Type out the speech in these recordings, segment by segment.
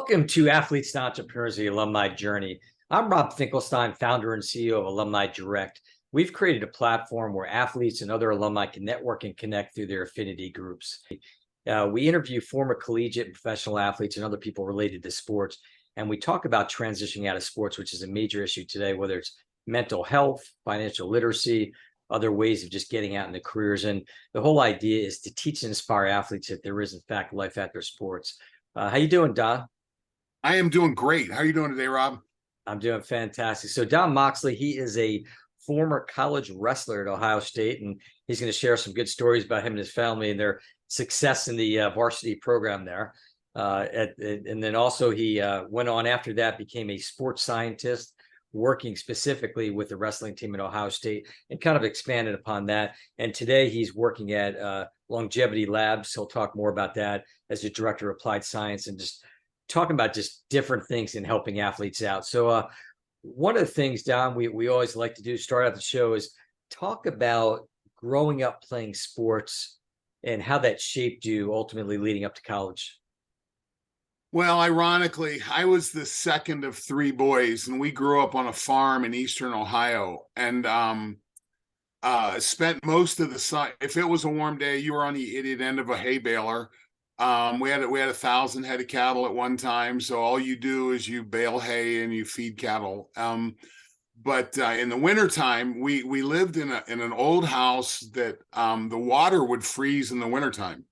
Welcome to Athletes and Entrepreneurs, the Alumni Journey. I'm Rob Finkelstein, founder and CEO of Alumni Direct. We've created a platform where athletes and other alumni can network and connect through their affinity groups. We interview former collegiate and professional athletes and other people related to sports, and we talk about transitioning out of sports, which is a major issue today, whether it's mental health, financial literacy, other ways of just getting out into careers. And the whole idea is to teach and inspire athletes that there is, in fact, life after sports. How you doing, Don? I am doing great. How are you doing today, Rob? I'm doing fantastic. So Don Moxley, he is a former college wrestler at Ohio State, and he's going to share some good stories about him and his family and their success in the varsity program there. And then also he went on after that, became a sports scientist, working specifically with the wrestling team at Ohio State, and kind of expanded upon that. And today he's working at Longevity Labs. He'll talk more about that as the director of applied science and just talking about just different things in helping athletes out. So one of the things, Don, we always like to do, start out the show, is talk about growing up playing sports and how that shaped you ultimately leading up to college. Well, ironically, I was the second of three boys, and we grew up on a farm in eastern Ohio, and spent most of the summer. If it was a warm day, you were on the idiot end of a hay baler. We had 1,000 head of cattle at one time, so all you do is you bale hay and you feed cattle. But in the wintertime, we lived in an old house that the water would freeze in the wintertime.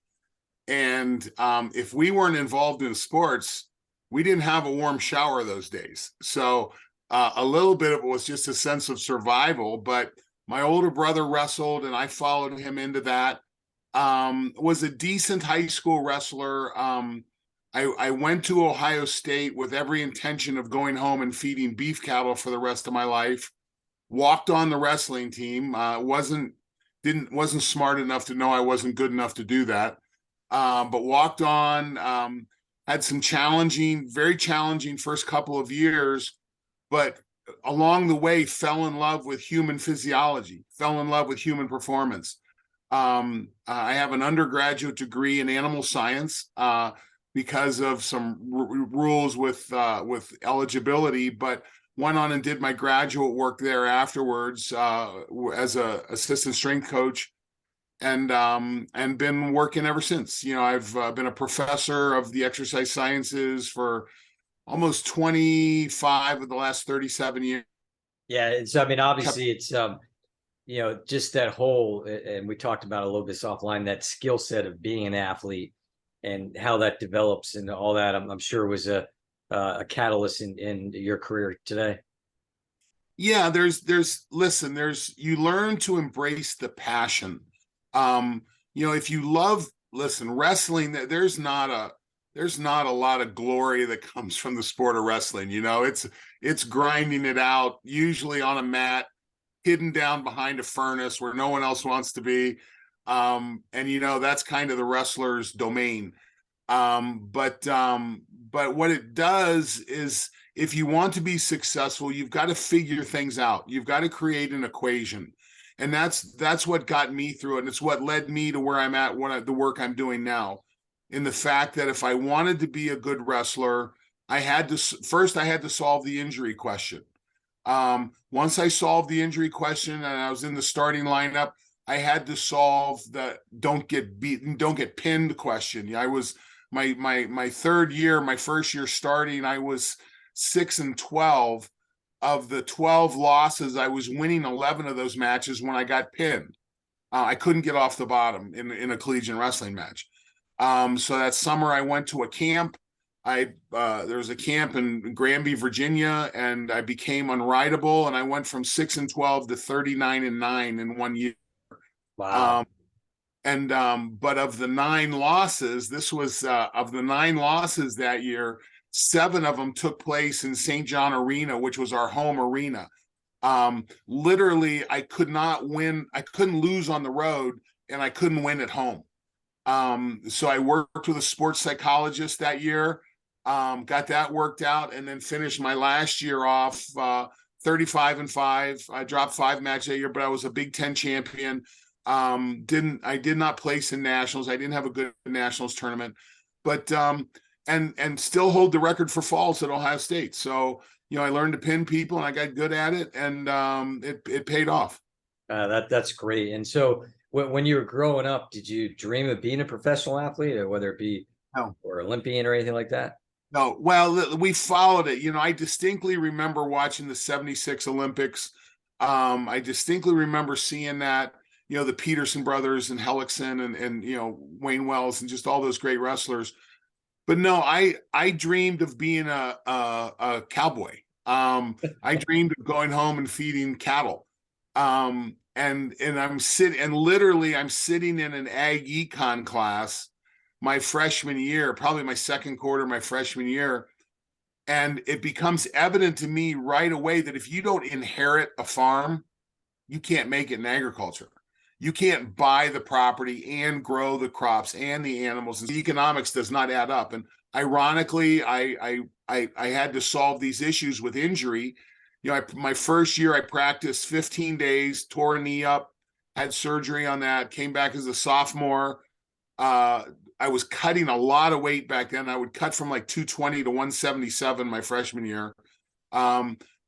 And if we weren't involved in sports, we didn't have a warm shower those days. So a little bit of it was just a sense of survival. But my older brother wrestled, and I followed him into that. Was a decent high school wrestler. I went to Ohio State with every intention of going home and feeding beef cattle for the rest of my life. Walked on the wrestling team. Wasn't smart enough to know I wasn't good enough to do that. But walked on. Had some very challenging first couple of years, but along the way fell in love with human physiology, fell in love with human performance. I have an undergraduate degree in animal science because of some rules with eligibility, but went on and did my graduate work there afterwards as a assistant strength coach, and been working ever since. You know, I've been a professor of the exercise sciences for almost 25 of the last 37 years. Yeah, it's, I mean, obviously it's just that whole, and we talked about a little bit offline, that skill set of being an athlete and how that develops and all that, I'm sure was a catalyst in your career today. Yeah, you learn to embrace the passion. If you love, wrestling, there's not a lot of glory that comes from the sport of wrestling. It's grinding it out, usually on a mat, hidden down behind a furnace where no one else wants to be. That's kind of the wrestler's domain. But what it does is, if you want to be successful, you've got to figure things out. You've got to create an equation. And that's what got me through it. And it's what led me to where I'm at, the work I'm doing now, in the fact that if I wanted to be a good wrestler, I had to solve the injury question. Once I solved the injury question and I was in the starting lineup, I had to solve the don't get beaten, don't get pinned question. I was my third year, my first year starting, I was 6-12. Of the 12 losses, I was winning 11 of those matches when I got pinned. I couldn't get off the bottom in a collegiate wrestling match. So that summer I went to a camp. There was a camp in Granby, Virginia, and I became unrideable, and I went from 6-12 to 39-9 in 1 year. Wow. But of the 9 losses, of the 9 losses that year, 7 of them took place in St. John Arena, which was our home arena. Literally, I could not win. I couldn't lose on the road, and I couldn't win at home. So I worked with a sports psychologist that year, got that worked out, and then finished my last year off 35-5. I dropped 5 matches that year, but I was a Big Ten champion. I did not place in nationals. I didn't have a good nationals tournament, but and still hold the record for falls at Ohio State. So, I learned to pin people and I got good at it, and it paid off. That's great. And so when you were growing up, did you dream of being a professional athlete, or whether it be No. or Olympian or anything like that? No, well, we followed it. I distinctly remember watching the 76 Olympics. I distinctly remember seeing that, the Peterson brothers and Hellickson and Wayne Wells and just all those great wrestlers. But no, I dreamed of being a cowboy. I dreamed of going home and feeding cattle. And I'm sitting in an ag econ class my freshman year, probably my second quarter, my freshman year. And it becomes evident to me right away that if you don't inherit a farm, you can't make it in agriculture. You can't buy the property and grow the crops and the animals. And the economics does not add up. And ironically, I had to solve these issues with injury. My first year I practiced 15 days, tore a knee up, had surgery on that, came back as a sophomore. I was cutting a lot of weight back then. I would cut from like 220 to 177 my freshman year.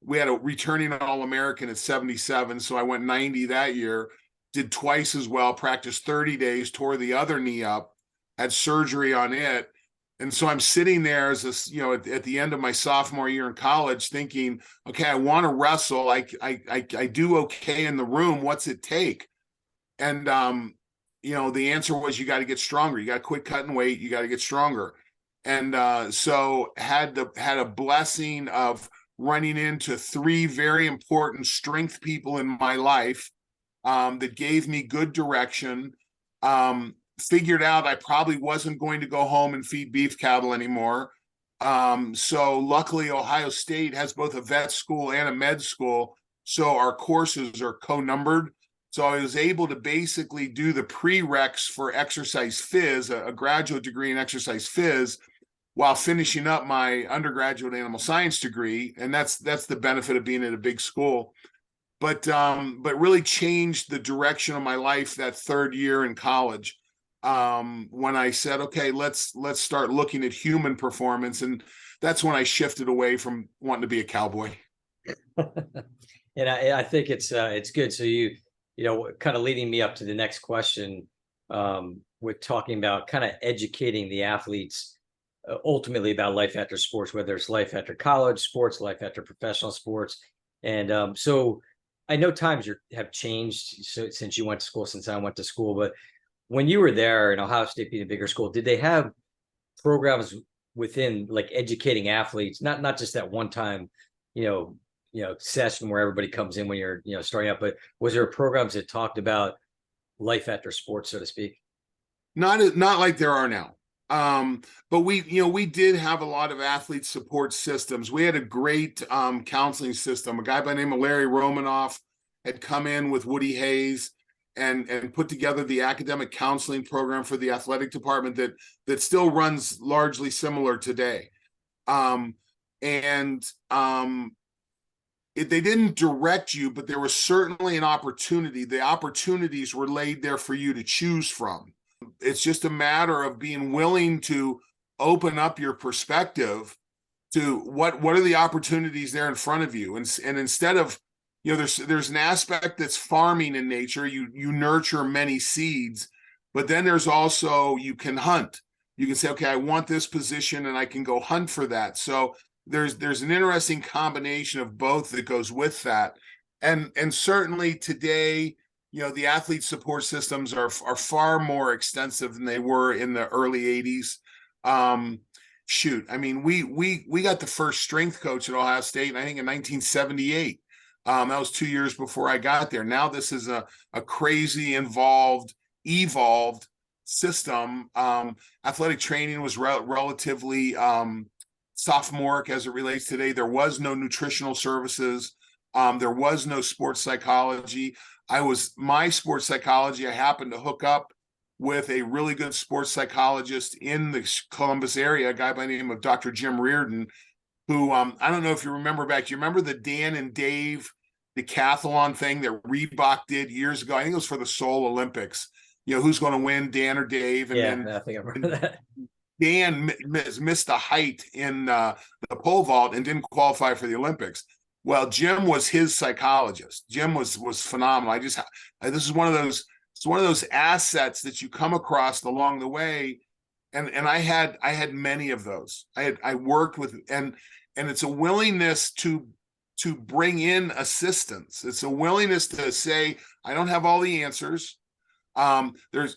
We had a returning All-American at 77, so I went 90 that year. Did twice as well, practiced 30 days, tore the other knee up, had surgery on it. And so I'm sitting there as at the end of my sophomore year in college thinking, okay, I want to wrestle. I do okay in the room. What's it take? And, the answer was you got to get stronger. You got to quit cutting weight. You got to get stronger. And so had a blessing of running into three very important strength people in my life that gave me good direction. Figured out I probably wasn't going to go home and feed beef cattle anymore. So luckily Ohio State has both a vet school and a med school. So our courses are co-numbered. So I was able to basically do the prereqs for exercise phys, a graduate degree in exercise phys, while finishing up my undergraduate animal science degree. And that's the benefit of being at a big school. But really changed the direction of my life that third year in college. When I said, okay, let's start looking at human performance. And that's when I shifted away from wanting to be a cowboy. And I think it's good. So kind of leading me up to the next question, with talking about kind of educating the athletes ultimately about life after sports, whether it's life after college sports, life after professional sports. And so I know times have changed since you went to school, since I went to school, but when you were there in Ohio State being a bigger school, did they have programs within like educating athletes, not just that one time, session where everybody comes in when you're, starting out, but was there programs that talked about life after sports, so to speak? Not like there are now. But we did have a lot of athlete support systems. We had a great counseling system. A guy by the name of Larry Romanoff had come in with Woody Hayes and put together the academic counseling program for the athletic department that still runs largely similar today. They didn't direct you, but there was certainly an opportunity. The opportunities were laid there for you to choose from. It's just a matter of being willing to open up your perspective to what are the opportunities there in front of you. And instead of, there's an aspect that's farming in nature. You nurture many seeds, but then there's also, you can hunt. You can say, okay, I want this position and I can go hunt for that. So there's an interesting combination of both that goes with that. And certainly today, the athlete support systems are far more extensive than they were in the early 80s. I mean, we got the first strength coach at Ohio State, I think in 1978. That was 2 years before I got there. Now this is a crazy evolved system. Athletic training was relatively sophomoric as it relates today. There was no nutritional services. There was no sports psychology. My sports psychology, I happened to hook up with a really good sports psychologist in the Columbus area, a guy by the name of Dr. Jim Reardon, who I don't know if you remember back. Do you remember the Dan and Dave decathlon thing that Reebok did years ago? I think it was for the Seoul Olympics. Who's going to win, Dan or Dave? And then I think I remember that. Dan missed a height in the pole vault and didn't qualify for the Olympics. Well, Jim was his psychologist. Jim was phenomenal. This is one of those, it's one of those assets that you come across along the way. And I had many of those. I worked with, and it's a willingness to bring in assistance. It's a willingness to say, I don't have all the answers. There's,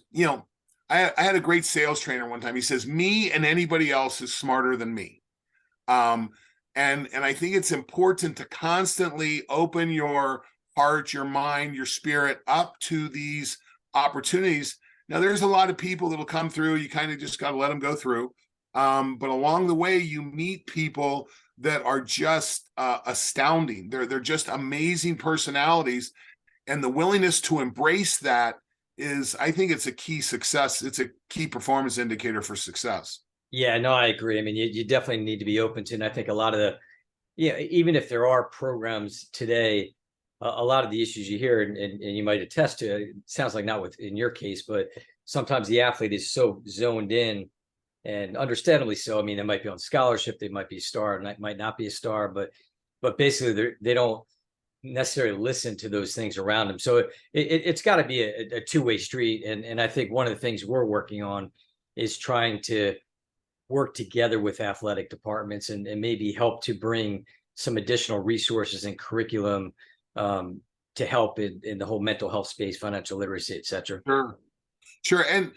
I had a great sales trainer one time. He says, me and anybody else is smarter than me. And I think it's important to constantly open your heart, your mind, your spirit up to these opportunities. Now, there's a lot of people that'll come through. You kind of just got to let them go through. But along the way, you meet people that are just astounding. They're just amazing personalities. And the willingness to embrace that is, I think it's a key success. It's a key performance indicator for success. Yeah, no, I agree. I mean, you definitely need to be open to, and I think a lot of the, even if there are programs today, a lot of the issues you hear, and you might attest to, it sounds like not in your case, but sometimes the athlete is so zoned in, and understandably so. I mean, they might be on scholarship, they might be a star, and might not be a star, but basically they don't necessarily listen to those things around them. So it's got to be a two-way street. And I think one of the things we're working on is trying to work together with athletic departments and maybe help to bring some additional resources and curriculum to help in the whole mental health space, financial literacy, et cetera. Sure. And,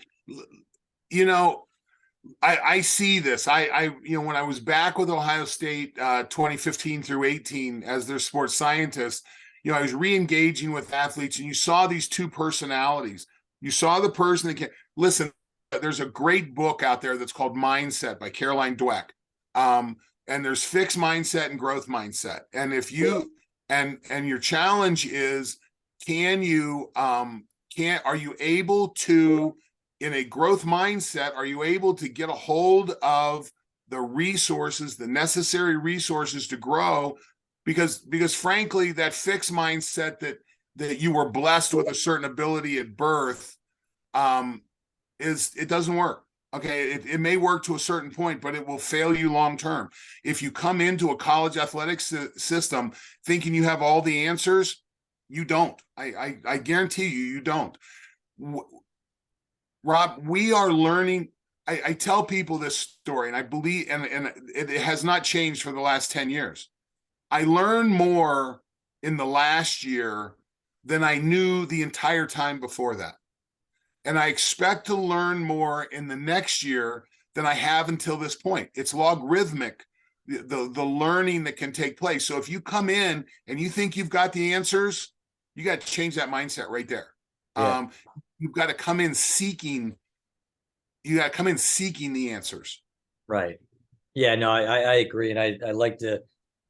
I see this. When I was back with Ohio State 2015 through 18 as their sports scientist, I was re-engaging with athletes, and you saw these two personalities. You saw the person that can listen. There's a great book out there that's called Mindset by Caroline Dweck. And there's fixed mindset and growth mindset. And if you and your challenge is, are you able to, in a growth mindset, are you able to get a hold of the resources, the necessary resources to grow? Because frankly, that fixed mindset that you were blessed with a certain ability at birth, it doesn't work. Okay, it may work to a certain point, but it will fail you long term. If you come into a college athletics system thinking you have all the answers, you don't. I guarantee you don't. Rob, we are learning. I tell people this story, and I believe, and it has not changed for the last 10 years. I learned more in the last year than I knew the entire time before that. And I expect to learn more in the next year than I have until this point. It's logarithmic, the learning that can take place. So if you come in and you think you've got the answers, you got to change that mindset right there. Yeah. You've got to come in seeking. You got to come in seeking the answers. Right. Yeah. No, I agree, and I like to.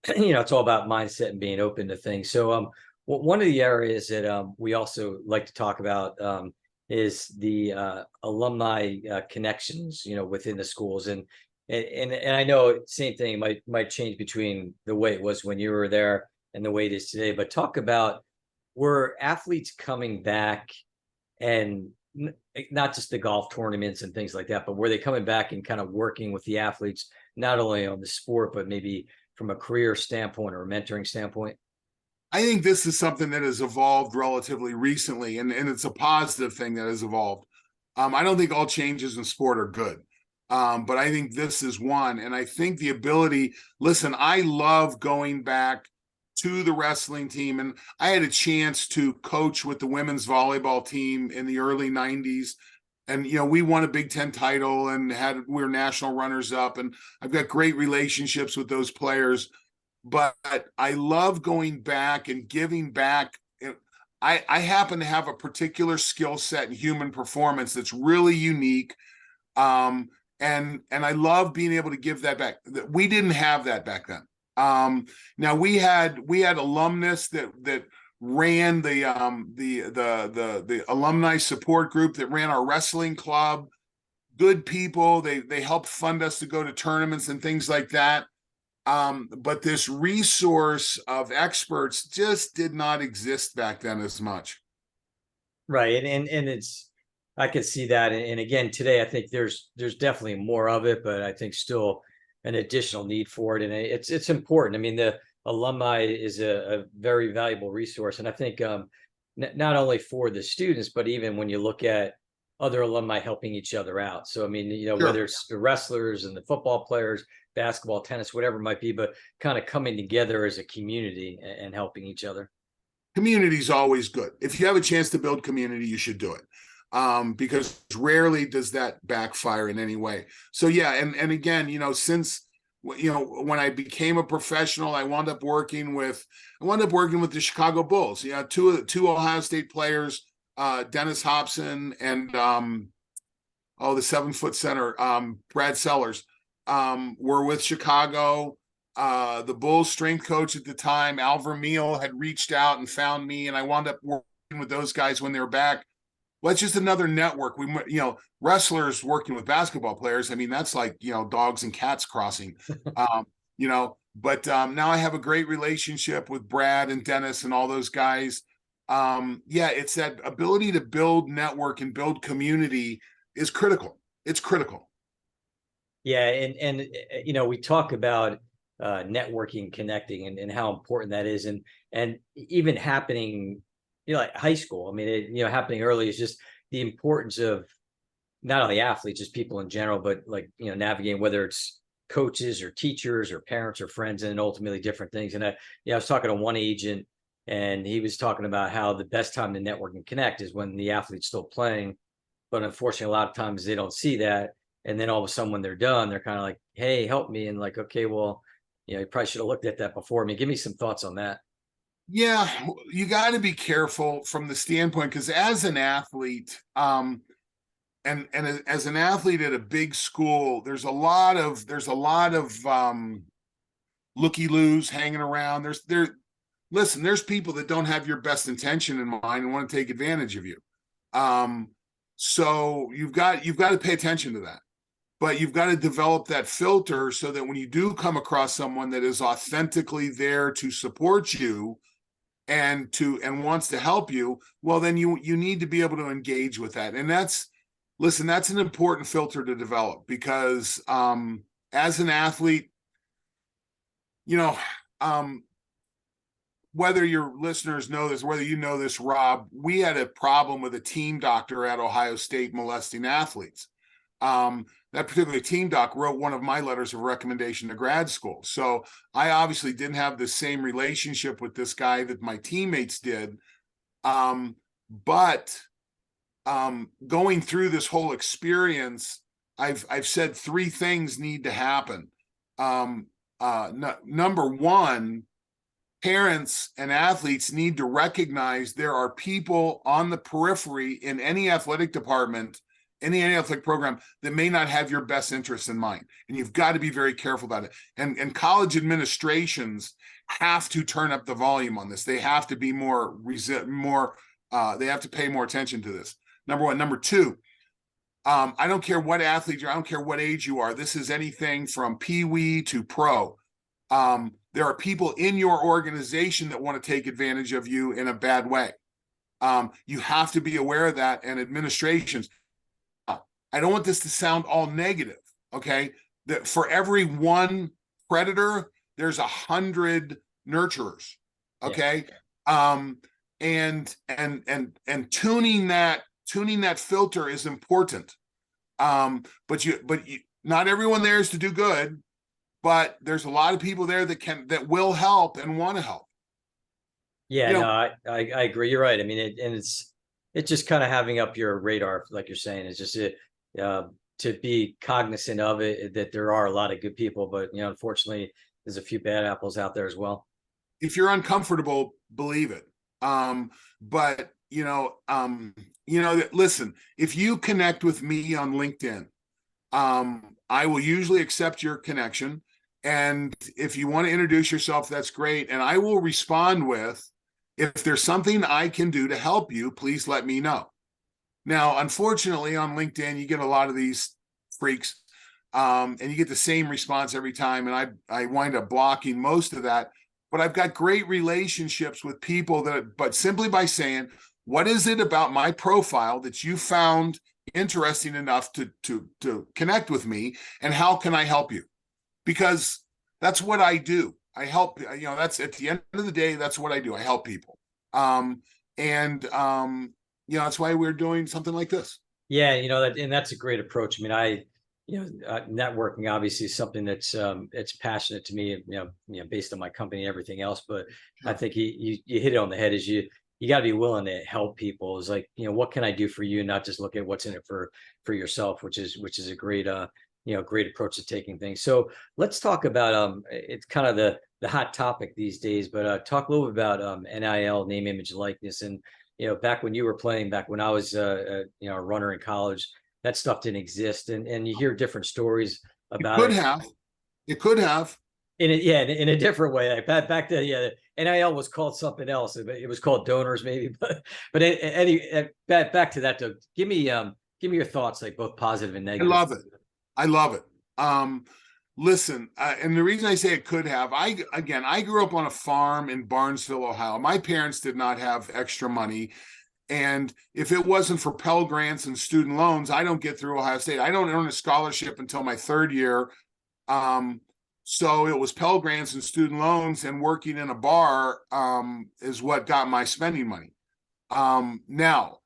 It's all about mindset and being open to things. So, one of the areas that we also like to talk about is the alumni connections, within the schools, and I know same thing might change between the way it was when you were there and the way it is today. But talk about, were athletes coming back, and not just the golf tournaments and things like that, but were they coming back and kind of working with the athletes, not only on the sport, but maybe from a career standpoint or a mentoring standpoint? I think this is something that has evolved relatively recently, and it's a positive thing that has evolved. I don't think all changes in sport are good, but I think this is one. And I think the ability, listen, I love going back to the wrestling team, and I had a chance to coach with the women's volleyball team in the early 90s. And, we won a Big Ten title and we were national runners up, and I've got great relationships with those players. But I love going back and giving back. I happen to have a particular skill set in human performance that's really unique. And I love being able to give that back. We didn't have that back then. Now we had alumnus that ran the alumni support group, that ran our wrestling club. Good people. They helped fund us to go to tournaments and things like that. But this resource of experts just did not exist back then as much. Right. And it's, I could see that. And again, today, I think there's definitely more of it, but I think still an additional need for it. And it's important. I mean, the alumni is a very valuable resource. And I think not only for the students, but even when you look at other alumni helping each other out. So, I mean, whether Sure. it's the wrestlers and the football players, basketball, tennis, whatever it might be, but kind of coming together as a community and helping each other. Community is always good. If you have a chance to build community, you should do it. Because rarely does that backfire in any way. So yeah, and again, since when I became a professional, I wound up working with the Chicago Bulls. Yeah, two Ohio State players, Dennis Hobson and the 7-foot center, Brad Sellers, were with Chicago. The Bulls strength coach at the time, Al Vermeil, had reached out and found me, and I wound up working with those guys when they were back. Well, it's just another network. Wrestlers working with basketball players. I mean, that's like, dogs and cats crossing, but now I have a great relationship with Brad and Dennis and all those guys. It's that ability to build network and build community is critical. It's critical. Yeah. And we talk about networking, connecting, and how important that is. And even happening, like high school. I mean, happening early is just the importance of not only athletes, just people in general, but like, navigating, whether it's coaches or teachers or parents or friends, and ultimately different things. And I was talking to one agent, and he was talking about how the best time to network and connect is when the athlete's still playing. But unfortunately, a lot of times they don't see that. And then all of a sudden, when they're done, they're kind of like, hey, help me. And like, okay, well, you probably should have looked at that before. I mean, give me some thoughts on that. Yeah, you got to be careful from the standpoint, because as an athlete, and as an athlete at a big school, there's a lot of looky-loos hanging around. There's people that don't have your best intention in mind and want to take advantage of you. So you've got to pay attention to that. But you've got to develop that filter so that when you do come across someone that is authentically there to support you and wants to help you, well, then you need to be able to engage with that. And that's an important filter to develop, because as an athlete, whether your listeners know this, whether you know this, Rob, we had a problem with a team doctor at Ohio State molesting athletes. That particular team doc wrote one of my letters of recommendation to grad school. So I obviously didn't have the same relationship with this guy that my teammates did. But going through this whole experience, I've said three things need to happen. Number one, parents and athletes need to recognize there are people on the periphery in any athletic department, any athletic program, that may not have your best interests in mind. And you've got to be very careful about it. And college administrations have to turn up the volume on this. They have to be they have to pay more attention to this. Number one. Number two, I don't care what athlete you're, I don't care what age you are. This is anything from pee-wee to pro. There are people in your organization that want to take advantage of you in a bad way. You have to be aware of that. And administrations, I don't want this to sound all negative, okay? That for every one predator, there's 100 nurturers, okay? Yeah. And tuning that filter is important. But not everyone there is to do good, but there's a lot of people there that will help and want to help. Yeah, no, I agree. You're right. I mean, it's just kind of having up your radar, like you're saying. It's just to be cognizant of it, that there are a lot of good people, but unfortunately, there's a few bad apples out there as well. If you're uncomfortable, believe it. But listen, if you connect with me on LinkedIn, I will usually accept your connection. And if you want to introduce yourself, that's great. And I will respond with, if there's something I can do to help you, please let me know. Now, unfortunately, on LinkedIn, you get a lot of these freaks, and you get the same response every time. And I wind up blocking most of that. But I've got great relationships with people but simply by saying, What is it about my profile that you found interesting enough to connect with me, and how can I help you? Because that's what I do. I help, that's at the end of the day, that's what I do. I help people. And that's why we're doing something like this. Yeah, and that's a great approach. I mean, networking obviously is something that's it's passionate to me, based on my company and everything else. But I Sure. think you hit it on the head. Is you got to be willing to help people. Is like, what can I do for you, not just look at what's in it for yourself, which is a great great approach to taking things. So let's talk about it's kind of the hot topic these days, but talk a little bit about NIL, name, image, likeness. And back when you were playing, back when I was a runner in college, that stuff didn't exist. And you hear different stories It about could it. have. It could have. In a different way. Like back then, yeah, NIL was called something else. It was called donors, maybe. Back to that, Doug. Give me your thoughts, like both positive and I negative. love it. I love it. Listen, and the reason I say it could have, I grew up on a farm in Barnesville, Ohio. My parents did not have extra money. And if it wasn't for Pell Grants and student loans, I don't get through Ohio State. I don't earn a scholarship until my third year. So it was Pell Grants and student loans, and working in a bar is what got my spending money. Now,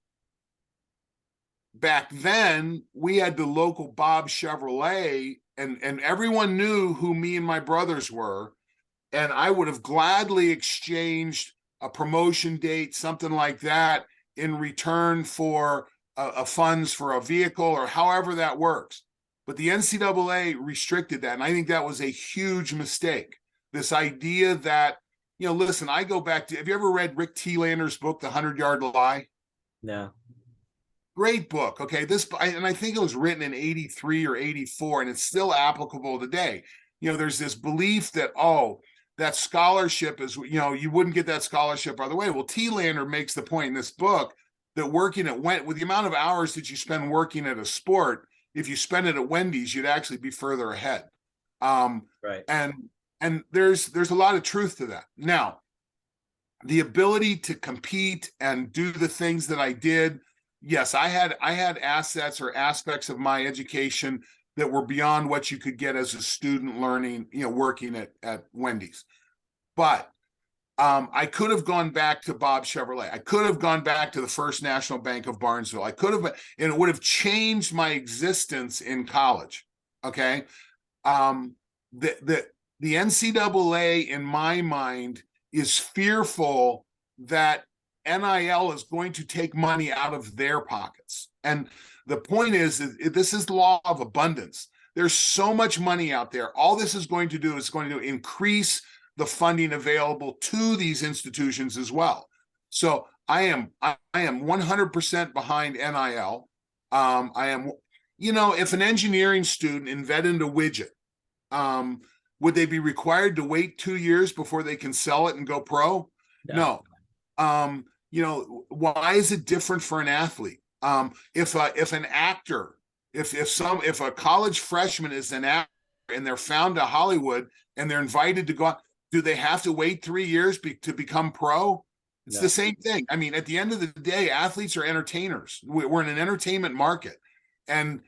back then, we had the local Bob Chevrolet, and everyone knew who me and my brothers were. And I would have gladly exchanged a promotion date, something like that, in return for a funds for a vehicle, or however that works. But the NCAA restricted that, and I think that was a huge mistake. This idea that, listen, I go back to, have you ever read Rick Tielander's book, The 100-Yard Lie? No. Great book. Okay. And I think it was written in 83 or 84, and it's still applicable today. There's this belief that, that scholarship is, you wouldn't get that scholarship other way. Well, Tielander makes the point in this book that working at with the amount of hours that you spend working at a sport, if you spend it at Wendy's, you'd actually be further ahead. Right. And there's a lot of truth to that. Now, the ability to compete and do the things that I did, yes, I had assets or aspects of my education that were beyond what you could get as a student learning, working at Wendy's. But I could have gone back to Bob Chevrolet. I could have gone back to the First National Bank of Barnesville. I could have, and it would have changed my existence in college. Okay. The NCAA, in my mind, is fearful that NIL is going to take money out of their pockets. And the point is, this is the law of abundance. There's so much money out there. All this is going to do is going to increase the funding available to these institutions as well. So I am 100% behind NIL. I am, if an engineering student invented a widget, would they be required to wait 2 years before they can sell it and go pro? No. Why is it different for an athlete? If an actor, if a college freshman is an actor and they're found to Hollywood and they're invited to go out, do they have to wait 3 years to become pro? It's the same thing. I mean, at the end of the day, athletes are entertainers. We're in an entertainment market, and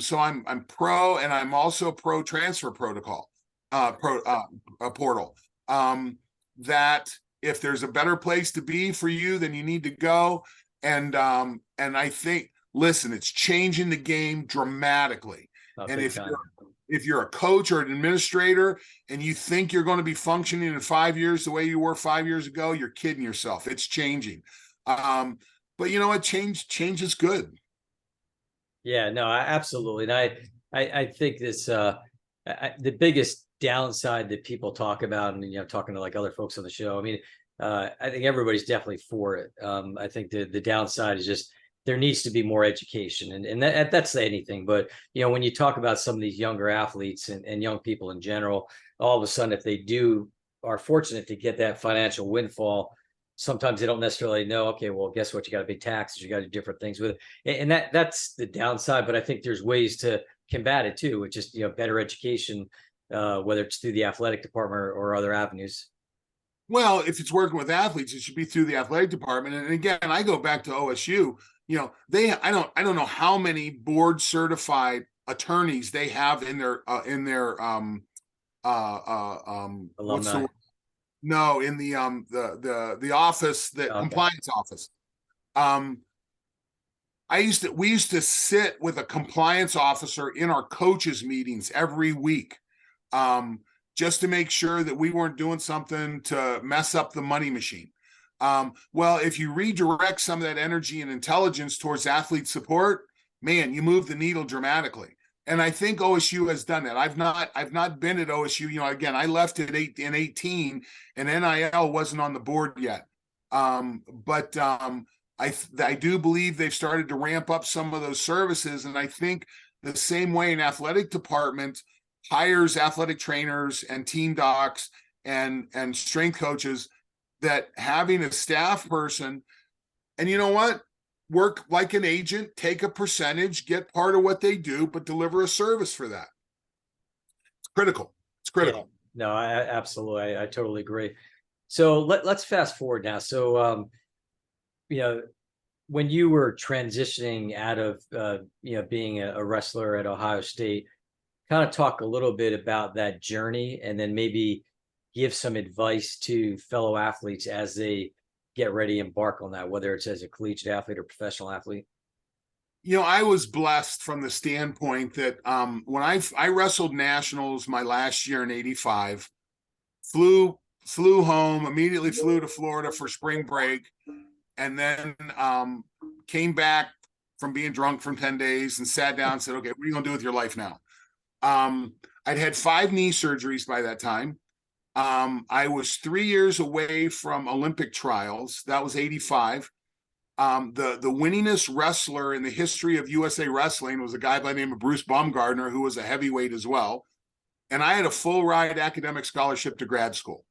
so I'm pro, and I'm also pro transfer protocol, portal. That if there's a better place to be for you, then you need to go. And I think, listen, it's changing the game dramatically. And if you're a coach or an administrator and you think you're going to be functioning in 5 years the way you were 5 years ago, you're kidding yourself. It's changing. But you know what? Change is good. Yeah, no, absolutely. And I think this the biggest downside that people talk about, and talking to like other folks on the show, I mean, I think everybody's definitely for it. I think the downside is just there needs to be more education, and that's anything. But when you talk about some of these younger athletes and young people in general, all of a sudden, if they are fortunate to get that financial windfall, sometimes they don't necessarily know, okay, well, guess what? You got to pay taxes, you got to do different things with it. And that's the downside. But I think there's ways to combat it too, with just, better education, whether it's through the athletic department or other avenues. Well, if it's working with athletes, it should be through the athletic department. And again, I go back to OSU. You know, I don't know how many board certified attorneys they have in their what's the Alumni. word? No, in the office, the Okay. compliance office. Um, we used to sit with a compliance officer in our coaches meetings every week. Just to make sure that we weren't doing something to mess up the money machine. Well, if you redirect some of that energy and intelligence towards athlete support, man, you move the needle dramatically. And I think OSU has done that. I've not been at OSU. You know, again, I left at 18, and NIL wasn't on the board yet. But I do believe they've started to ramp up some of those services, and I think the same way an athletic department hires athletic trainers and team docs and strength coaches, that having a staff person, and you know what, work like an agent, take a percentage, get part of what they do, but deliver a service for that. It's critical. It's Yeah. critical. No, absolutely. I totally agree. So let's fast forward now. So, you know, when you were transitioning out of, being a wrestler at Ohio State, kind of talk a little bit about that journey and then maybe give some advice to fellow athletes as they get ready to embark on that, whether it's as a collegiate athlete or professional athlete. You know, I was blessed from the standpoint that when I wrestled nationals my last year in '85, flew home, immediately flew to Florida for spring break, and then came back from being drunk from 10 days and sat down and said, okay, what are you going to do with your life now? I'd had 5 knee surgeries by that time. I was 3 years away from Olympic trials. That was '85. The winningest wrestler in the history of USA Wrestling was a guy by the name of Bruce Baumgartner, who was a heavyweight as well. And I had a full ride academic scholarship to grad school.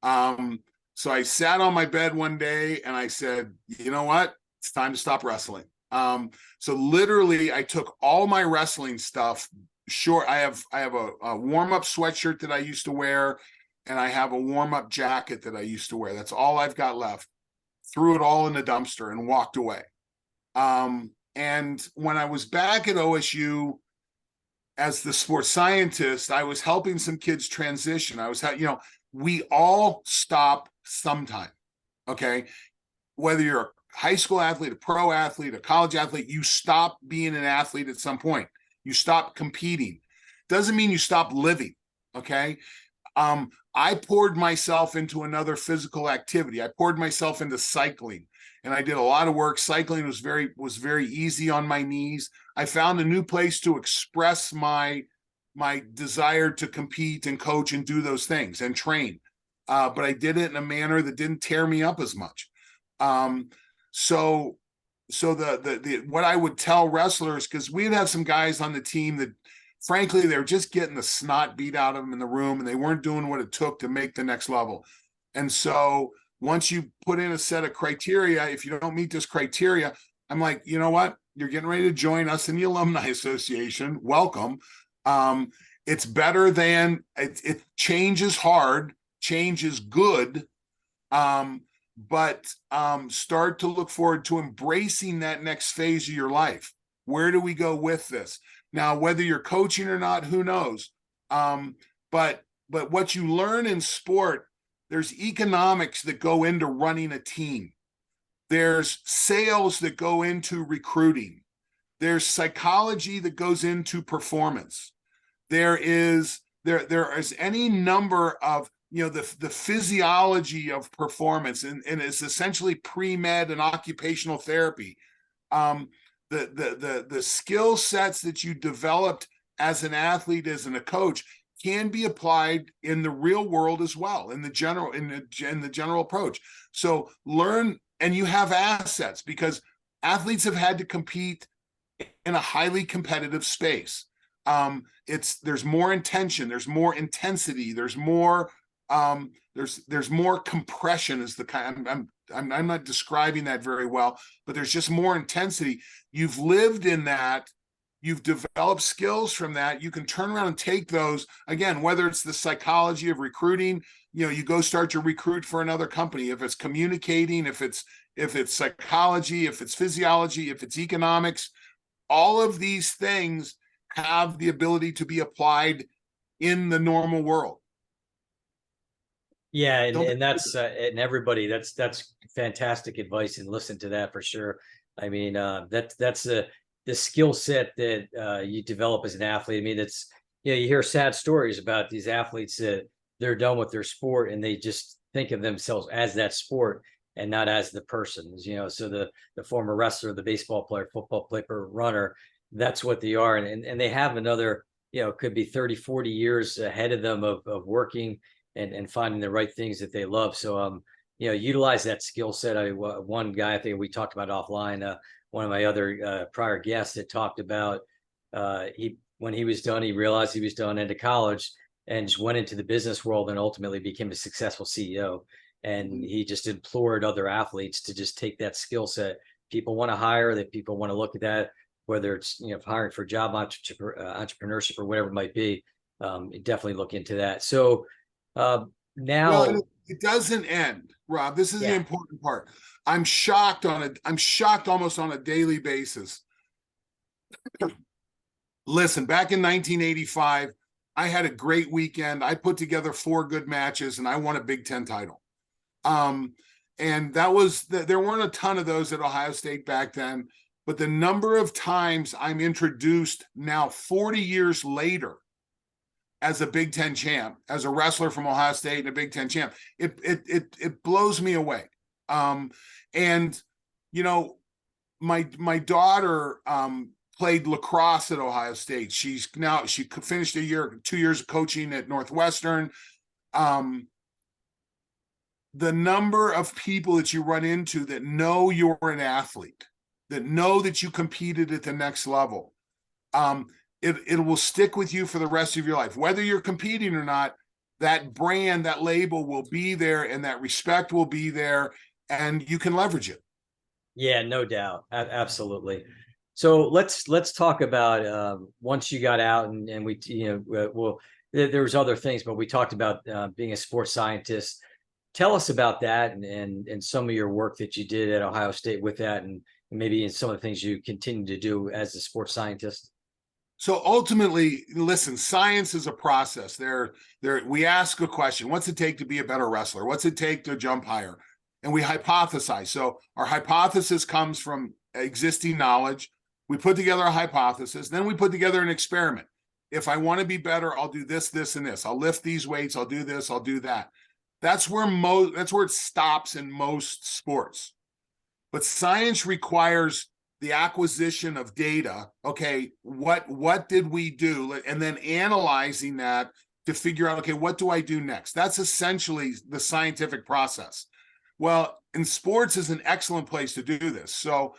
So I sat on my bed one day and I said, you know what? It's time to stop wrestling. So literally I took all my wrestling stuff short. I have a warm-up sweatshirt that I used to wear, and I have a warm-up jacket that I used to wear. That's all I've got left. Threw it all in the dumpster and walked away. And when I was back at OSU as the sports scientist, I was helping some kids transition. We all stop sometime. Okay. Whether you're a high school athlete, a pro athlete, a college athlete, you stop being an athlete at some point. You stop competing. Doesn't mean you stop living. Okay. I poured myself into another physical activity. I poured myself into cycling, and I did a lot of work. Cycling was very easy on my knees. I found a new place to express my desire to compete and coach and do those things and train. But I did it in a manner that didn't tear me up as much. So the what I would tell wrestlers, because we'd have some guys on the team that, frankly, they were just getting the snot beat out of them in the room, and they weren't doing what it took to make the next level. And so once you put in a set of criteria, if you don't meet this criteria, I'm like, you know what? You're getting ready to join us in the Alumni Association. Welcome. It's better than it. Change is hard. Change is good. But start to look forward to embracing that next phase of your life. Where do we go with this? Now, whether you're coaching or not, who knows? But what you learn in sport, there's economics that go into running a team. There's sales that go into recruiting. There's psychology that goes into performance. There is any number of, the physiology of performance, and it's essentially pre-med and occupational therapy. The skill sets that you developed as an athlete, as a coach, can be applied in the real world as well, in the general approach. So learn, and you have assets, because athletes have had to compete in a highly competitive space. There's more intention, there's more intensity, there's more compression, is the kind. I'm not describing that very well, but there's just more intensity. You've lived in that you've developed skills from that. You can turn around and take those again, whether it's the psychology of recruiting, you go start your recruit for another company. If it's communicating, if it's psychology, if it's physiology, if it's economics, all of these things have the ability to be applied in the normal world. Yeah, and that's and everybody, that's fantastic advice, and listen to that for sure. I mean, that's the skill set that you develop as an athlete. I mean, it's, you hear sad stories about these athletes that they're done with their sport and they just think of themselves as that sport and not as the person. So the former wrestler, the baseball player, football player, runner, that's what they are, and they have another, could be 30, 40 years ahead of them of working and finding the right things that they love. So utilize that skill set. One guy I think we talked about offline, one of my other prior guests that talked about when he was done, he realized he was done into college and just went into the business world and ultimately became a successful CEO. And he just implored other athletes to just take that skill set. People want to hire, that people want to look at that, whether it's hiring for job entrepreneurship or whatever it might be. Definitely look into that. So now, well, it doesn't end, Rob. This is the important part. I'm shocked almost on a daily basis. Listen, back in 1985, I had a great weekend. I put together 4 good matches and I won a Big Ten title. And there weren't a ton of those at Ohio State back then, but the number of times I'm introduced now 40 years later as a Big Ten champ, as a wrestler from Ohio State and a Big Ten champ, it blows me away. And my daughter played lacrosse at Ohio State. She finished 2 years of coaching at Northwestern. The number of people that you run into that know you're an athlete, that know that you competed at the next level, it will stick with you for the rest of your life. Whether you're competing or not, that brand, that label will be there, and that respect will be there, and you can leverage it. Yeah, no doubt. Absolutely. So let's talk about once you got out and we, there was other things, but we talked about being a sports scientist. Tell us about that and some of your work that you did at Ohio State with that, and maybe in some of the things you continue to do as a sports scientist. So ultimately, listen, science is a process. We ask a question: what's it take to be a better wrestler? What's it take to jump higher? And we hypothesize. So our hypothesis comes from existing knowledge. We put together a hypothesis, then we put together an experiment. If I want to be better, I'll do this, this, and this. I'll lift these weights. I'll do this. I'll do that. That's where it stops in most sports. But science requires the acquisition of data. Okay, what did we do? And then analyzing that to figure out, okay, what do I do next? That's essentially the scientific process. Well, in sports is an excellent place to do this. So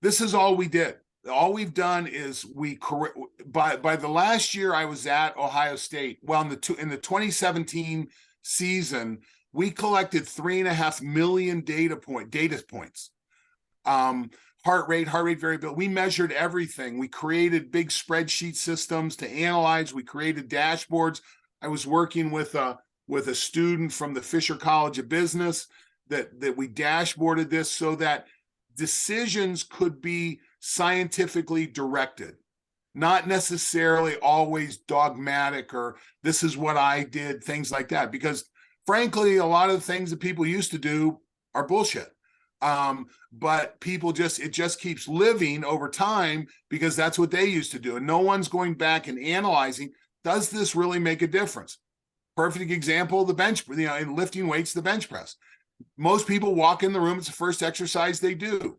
this is all we did. All we've done is by the last year I was at Ohio State, well, in the 2017 season, we collected 3.5 million data points. Heart rate variability. We measured everything. We created big spreadsheet systems to analyze. We created dashboards. I was working with a student from the Fisher College of Business that we dashboarded this so that decisions could be scientifically directed, not necessarily always dogmatic or this is what I did, things like that. Because frankly, a lot of the things that people used to do are bullshit. But it just keeps living over time because that's what they used to do. And no one's going back and analyzing, does this really make a difference? Perfect example, the bench, in lifting weights, the bench press. Most people walk in the room, it's the first exercise they do.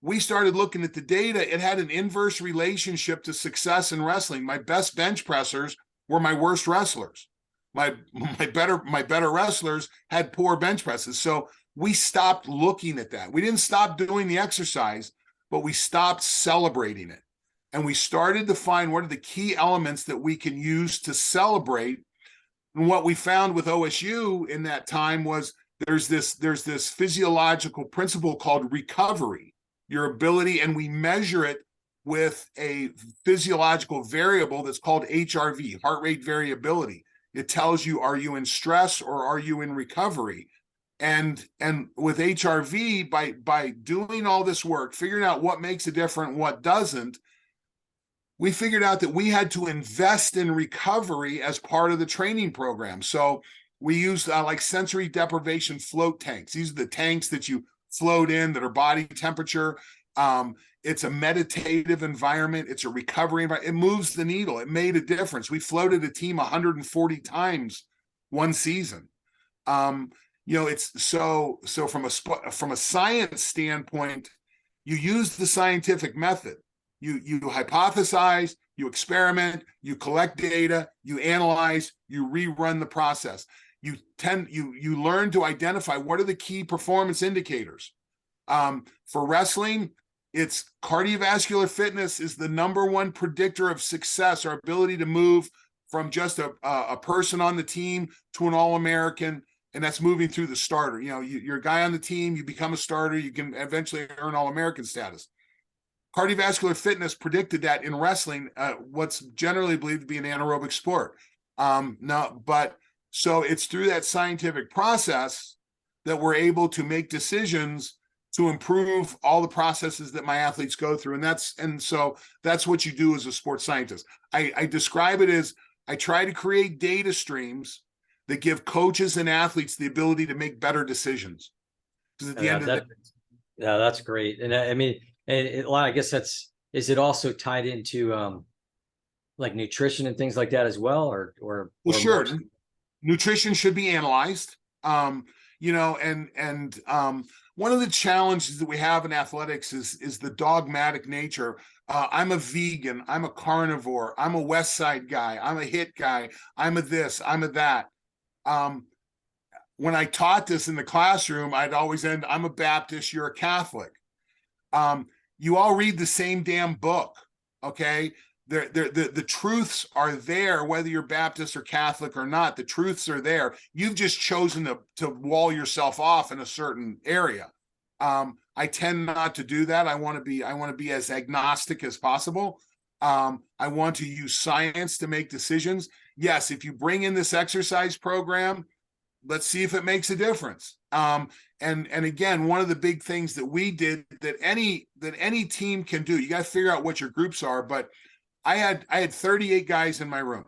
We started looking at the data. It had an inverse relationship to success in wrestling. My best bench pressers were my worst wrestlers. My better wrestlers had poor bench presses. So we stopped looking at that. We didn't stop doing the exercise, but we stopped celebrating it. And we started to find what are the key elements that we can use to celebrate. And what we found with OSU in that time was there's this physiological principle called recovery, your ability, and we measure it with a physiological variable that's called HRV, heart rate variability. It tells you, are you in stress or are you in recovery? And with HRV, by doing all this work, figuring out what makes a difference, what doesn't, we figured out that we had to invest in recovery as part of the training program. So we used like sensory deprivation float tanks. These are the tanks that you float in that are body temperature. It's a meditative environment. It's a recovery environment. It moves the needle. It made a difference. We floated a team 140 times one season. It's so from a science standpoint, you use the scientific method. You hypothesize, you experiment, you collect data, you analyze, you rerun the process. You learn to identify what are the key performance indicators. For wrestling, it's cardiovascular fitness is the #1 predictor of success, our ability to move from just a person on the team to an All-American, and that's moving through the starter. You're a guy on the team, you become a starter, you can eventually earn All-American status. Cardiovascular fitness predicted that in wrestling, what's generally believed to be an anaerobic sport. So it's through that scientific process that we're able to make decisions to improve all the processes that my athletes go through. So that's what you do as a sports scientist. I describe it as I try to create data streams that give coaches and athletes the ability to make better decisions. Because at the end of the day, yeah, that's great. And I mean, I guess is it also tied into like nutrition and things like that as well, or sure. Nutrition should be analyzed. One of the challenges that we have in athletics is the dogmatic nature. I'm a vegan, I'm a carnivore, I'm a West Side guy, I'm a HIIT guy, I'm a this, I'm a that. When I taught this in the classroom, I'd always end, I'm a Baptist, you're a Catholic. You all read the same damn book, okay? The truths are there, whether you're Baptist or Catholic or not. The truths are there. You've just chosen to wall yourself off in a certain area. I tend not to do that. I want to be as agnostic as possible. I want to use science to make decisions. Yes, if you bring in this exercise program, let's see if it makes a difference. And again, one of the big things that we did that any team can do, you got to figure out what your groups are. But I had 38 guys in my room.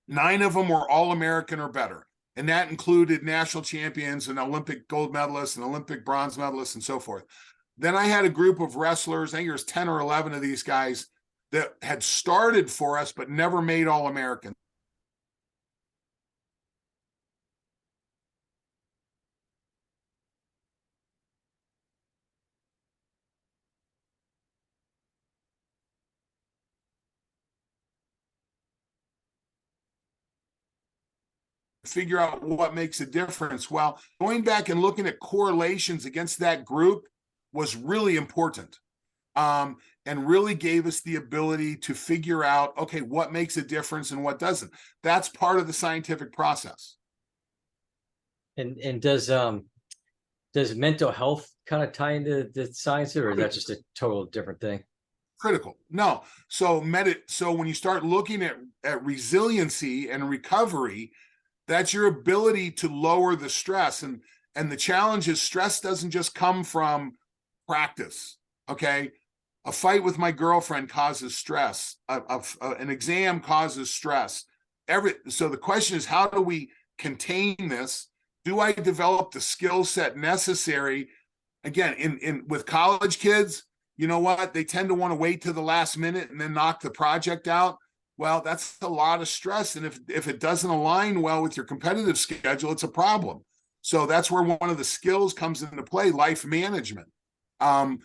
9 of them were All-American or better. And that included national champions and Olympic gold medalists and Olympic bronze medalists and so forth. Then I had a group of wrestlers, I think there was 10 or 11 of these guys that had started for us but never made All-American. Figure out what makes a difference. Well, going back and looking at correlations against that group was really important, and really gave us the ability to figure out, okay, what makes a difference and what doesn't. That's part of the scientific process. And does mental health kind of tie into the science, or is that just a total different thing? Critical. No. So when you start looking at resiliency and recovery, that's your ability to lower the stress. And the challenge is stress doesn't just come from practice. Okay. A fight with my girlfriend causes stress. An exam causes stress. So the question is, how do we contain this? Do I develop the skill set necessary? Again, with college kids, you know what? They tend to want to wait to the last minute and then knock the project out. Well, that's a lot of stress. And if it doesn't align well with your competitive schedule, it's a problem. So that's where one of the skills comes into play, life management. And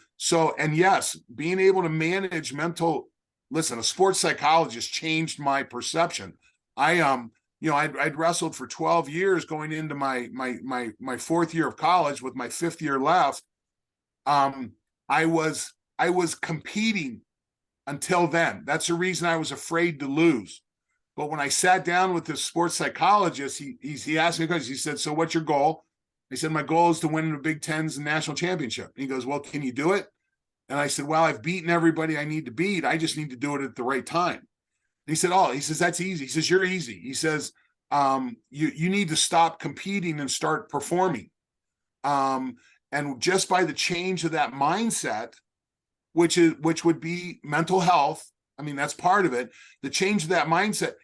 yes, being able to manage a sports psychologist changed my perception. I'd wrestled for 12 years going into my 4th year of college with my 5th year left. I was competing until then. That's the reason I was afraid to lose. But when I sat down with this sports psychologist, he asked me a question. He said, "So what's your goal?" I said, "My goal is to win the Big Tens and national championship." And he goes, "Well, can you do it?" And I said, well, I've beaten everybody I need to beat. I just need to do it at the right time. And he said, oh, he says, that's easy. He says, you're easy. He says, you need to stop competing and start performing. And just by the change of that mindset, which would be mental health. I mean, that's part of it. The change of that mindset.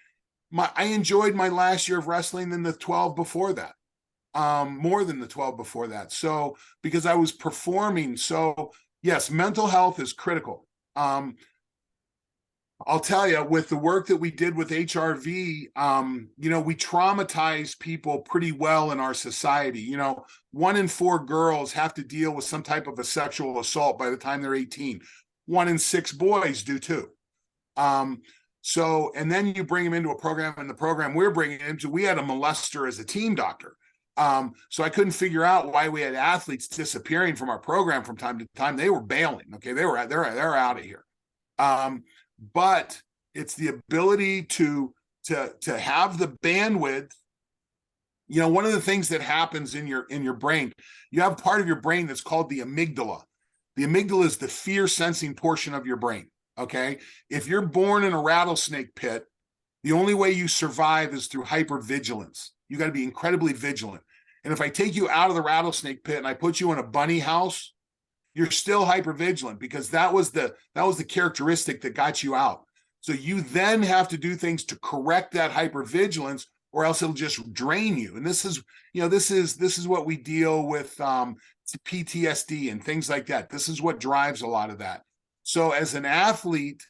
I enjoyed my last year of wrestling than the 12 before that. More than the 12 before that. So because I was performing. So yes, mental health is critical. I'll tell you, with the work that we did with HRV, we traumatize people pretty well in our society. 1 in 4 girls have to deal with some type of a sexual assault by the time they're 18. 1 in 6 boys do too. And then you bring them into a program, and the program we're bringing into, we had a molester as a team doctor. So I couldn't figure out why we had athletes disappearing from our program from time to time. They were bailing. Okay, they're out of here. But it's the ability to have the bandwidth. One of the things that happens in your brain, you have part of your brain that's called the amygdala. The amygdala is the fear sensing portion of your brain. Okay. If you're born in a rattlesnake pit, the only way you survive is through hypervigilance. You got to be incredibly vigilant. And if I take you out of the rattlesnake pit and I put you in a bunny house, you're still hypervigilant, because that was the characteristic that got you out. So you then have to do things to correct that hypervigilance, or else it'll just drain you. And this is what we deal with, PTSD and things like that. This is what drives a lot of that. So as an athlete,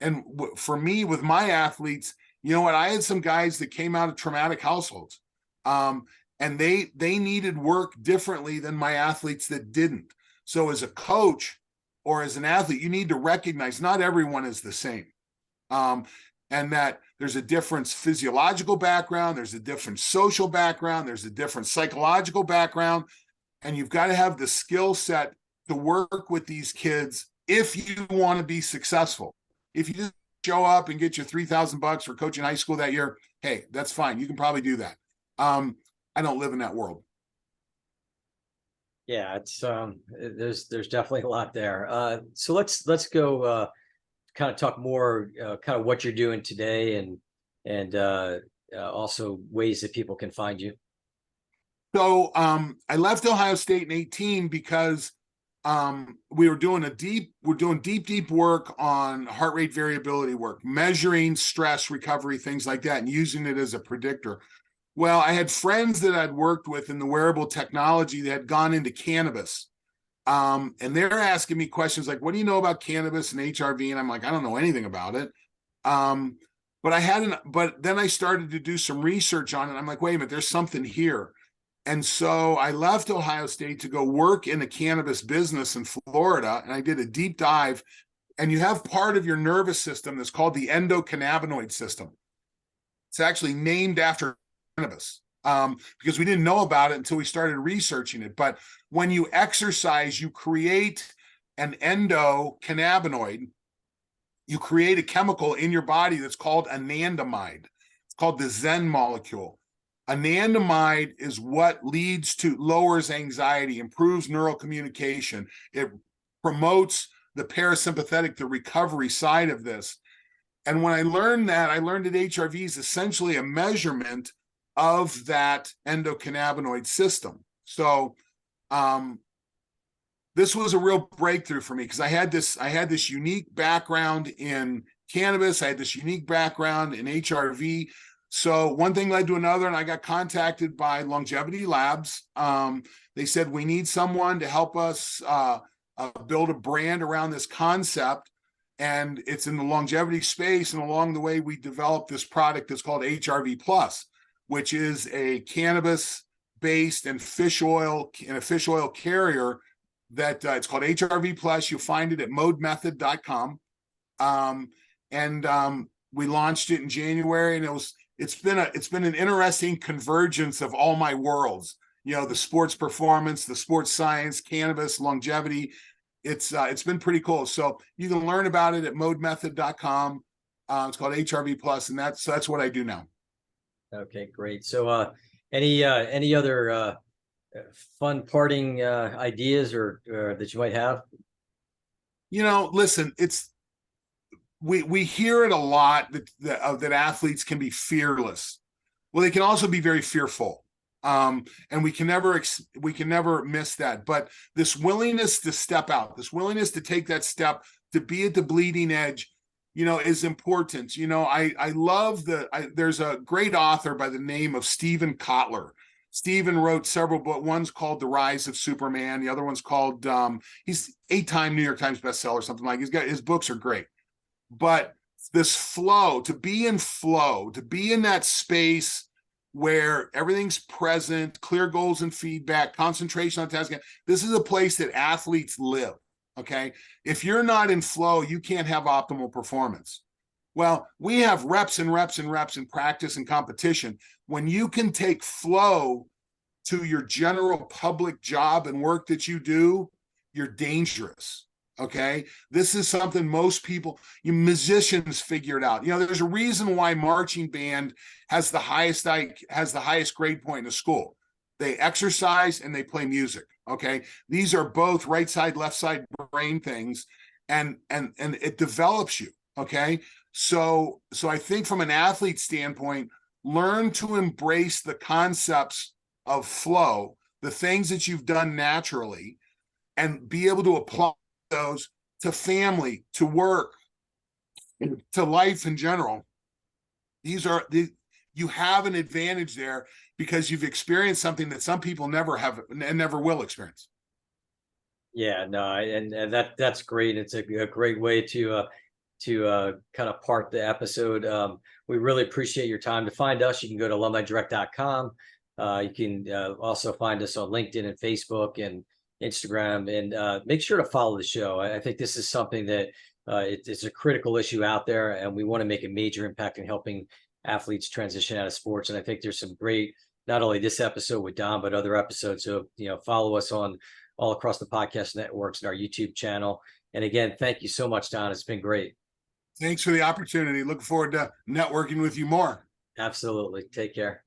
and for me with my athletes, I had some guys that came out of traumatic households, and they needed work differently than my athletes that didn't. So as a coach or as an athlete, you need to recognize not everyone is the same. And that there's a different physiological background, there's a different social background, there's a different psychological background, and you've got to have the skill set to work with these kids if you want to be successful. If you just show up and get your $3,000 for coaching high school that year, hey, that's fine. You can probably do that. I don't live in that world. Yeah, it's there's definitely a lot there. So let's go kind of talk more kind of what you're doing today, and also ways that people can find you. So I left Ohio State in 2018 because we're doing deep work on heart rate variability work, measuring stress, recovery, things like that, and using it as a predictor. Well, I had friends that I'd worked with in the wearable technology that had gone into cannabis. And they're asking me questions like, what do you know about cannabis and HRV? And I'm like, I don't know anything about it. But then I started to do some research on it. I'm like, wait a minute, there's something here. And so I left Ohio State to go work in the cannabis business in Florida. And I did a deep dive. And you have part of your nervous system that's called the endocannabinoid system. It's actually named after cannabis, because we didn't know about it until we started researching it. But when you exercise, you create an endocannabinoid. You create a chemical in your body that's called anandamide. It's called the Zen molecule. Anandamide is what lowers anxiety, improves neural communication. It promotes the parasympathetic, the recovery side of this. And when I learned that, I learned that HRV is essentially a measurement of that endocannabinoid system. So this was a real breakthrough for me, because I had this unique background in cannabis. I had this unique background in HRV. So one thing led to another, and I got contacted by Longevity Labs. They said, we need someone to help us build a brand around this concept. And it's in the longevity space. And along the way, we developed this product that's called HRV Plus, which is a cannabis-based and a fish oil carrier that it's called HRV Plus. You'll find it at modemethod.com. We launched it in January, and it's been an interesting convergence of all my worlds. The sports performance, the sports science, cannabis, longevity. It's been pretty cool. So you can learn about it at modemethod.com. It's called HRV Plus, and that's what I do now. Okay, great. So any other fun parting ideas or that you might have? Listen, we hear it a lot that athletes can be fearless. Well, they can also be very fearful. And we can never miss that. But this willingness to step out, this willingness to take that step, to be at the bleeding edge, is important. I love there's a great author by the name of Stephen Kotler. Stephen wrote several books. One's called The Rise of Superman. The other one's called, he's 8-time New York Times bestseller, something like. His books are great. But this flow, to be in that space where everything's present, clear goals and feedback, concentration on tasking. This is a place that athletes live, okay? If you're not in flow, you can't have optimal performance. Well, we have reps and reps and reps in practice and competition. When you can take flow to your general public job and work that you do, you're dangerous. Okay, this is something most people, musicians figure it out. There's a reason why marching band has the highest grade point in the school. They exercise and they play music. Okay, these are both right side, left side brain things, and it develops you. Okay, so I think from an athlete standpoint, learn to embrace the concepts of flow, the things that you've done naturally, and be able to apply those to family, to work, to life in general. You have an advantage there because you've experienced something that some people never have and never will experience. Yeah, no, and that's great. It's a great way to kind of part the episode. We really appreciate your time. To find us, you can go to alumnidirect.com. You can also find us on LinkedIn and Facebook and Instagram, and make sure to follow the show. I think this is something that it's a critical issue out there, and we want to make a major impact in helping athletes transition out of sports. And I think there's some great, not only this episode with Don, but other episodes. So, follow us on all across the podcast networks and our YouTube channel. And again, thank you so much, Don. It's been great. Thanks for the opportunity. Looking forward to networking with you more. Absolutely. Take care.